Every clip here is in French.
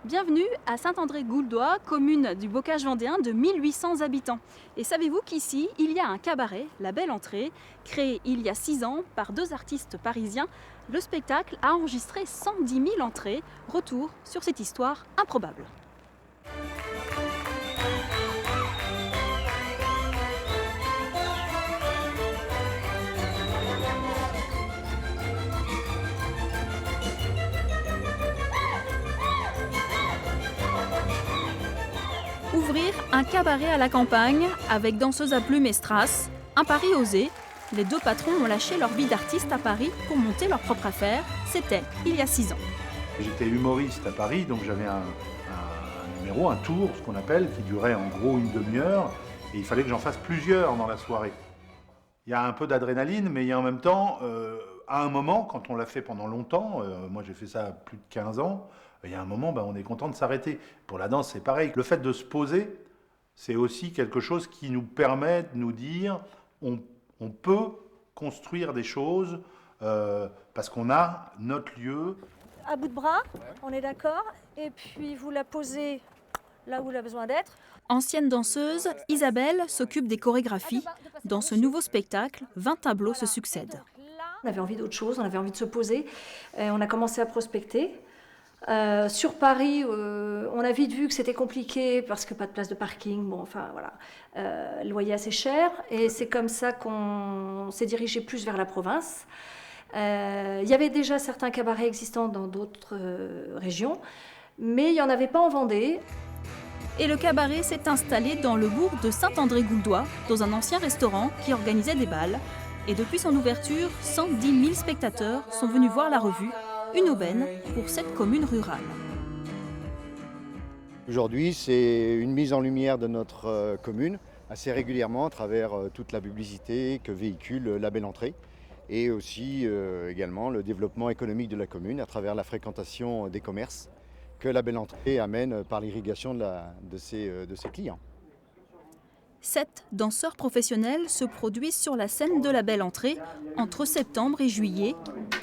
Bienvenue à Saint-André-Gouldois, commune du Bocage vendéen de 1800 habitants. Et savez-vous qu'ici, il y a un cabaret, La Belle Entrée, créé il y a 6 ans par 2 artistes parisiens. Le spectacle a enregistré 110 000 entrées. Retour sur cette histoire improbable. Ouvrir un cabaret à la campagne avec danseuse à plumes et strass, un pari osé. Les 2 patrons ont lâché leur vie d'artiste à Paris pour monter leur propre affaire. C'était il y a 6 ans. J'étais humoriste à Paris, donc j'avais un numéro, un tour, ce qu'on appelle, qui durait en gros une demi-heure, et il fallait que j'en fasse plusieurs dans la soirée. Il y a un peu d'adrénaline, mais il y a en même temps, à un moment, quand on l'a fait pendant longtemps, moi j'ai fait ça plus de 15 ans, il y a un moment, on est content de s'arrêter. Pour la danse, c'est pareil. Le fait de se poser, c'est aussi quelque chose qui nous permet de nous dire on peut construire des choses parce qu'on a notre lieu. À bout de bras, on est d'accord. Et puis vous la posez là où elle a besoin d'être. Ancienne danseuse, Isabelle s'occupe des chorégraphies. Dans ce nouveau spectacle, 20 tableaux se succèdent. On avait envie d'autre chose, on avait envie de se poser. Et on a commencé à prospecter. Sur Paris, on a vite vu que c'était compliqué parce que pas de place de parking, le loyer assez cher. Et c'est comme ça qu'on s'est dirigé plus vers la province. Il y avait déjà certains cabarets existants dans d'autres régions, mais il n'y en avait pas en Vendée. Et le cabaret s'est installé dans le bourg de Saint-André-Gouldois, dans un ancien restaurant qui organisait des bals. Et depuis son ouverture, 110 000 spectateurs sont venus voir la revue, une aubaine pour cette commune rurale. Aujourd'hui, c'est une mise en lumière de notre commune assez régulièrement à travers toute la publicité que véhicule La Belle Entrée et aussi également le développement économique de la commune à travers la fréquentation des commerces que La Belle Entrée amène par l'irrigation de ses clients. 7 danseurs professionnels se produisent sur la scène de La Belle Entrée entre septembre et juillet.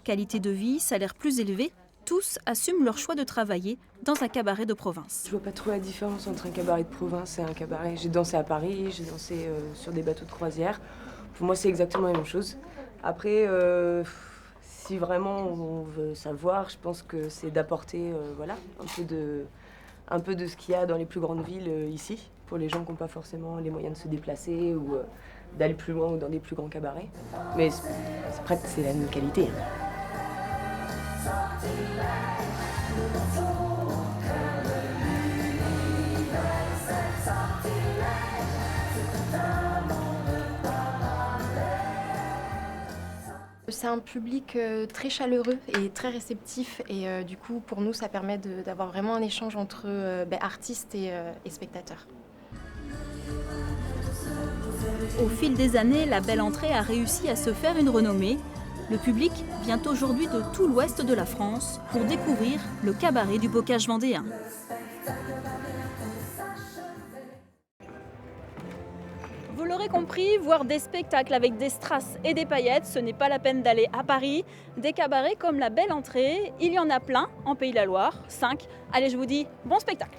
Qualité de vie, salaire plus élevé, tous assument leur choix de travailler dans un cabaret de province. Je vois pas trop la différence entre un cabaret de province et un cabaret. J'ai dansé à Paris, j'ai dansé sur des bateaux de croisière. Pour moi, c'est exactement la même chose. Après, si vraiment on veut savoir, je pense que c'est d'apporter un peu de ce qu'il y a dans les plus grandes villes ici, pour les gens qui n'ont pas forcément les moyens de se déplacer ou d'aller plus loin ou dans des plus grands cabarets. Mais après, c'est la même qualité. C'est un public très chaleureux et très réceptif et du coup pour nous ça permet d'avoir vraiment un échange entre artistes et spectateurs. Au fil des années, La Belle Entrée a réussi à se faire une renommée. Le public vient aujourd'hui de tout l'ouest de la France pour découvrir le cabaret du Bocage vendéen. Vous l'aurez compris, voir des spectacles avec des strass et des paillettes, ce n'est pas la peine d'aller à Paris. Des cabarets comme La Belle Entrée, il y en a plein en Pays de la Loire, 5. Allez, je vous dis bon spectacle!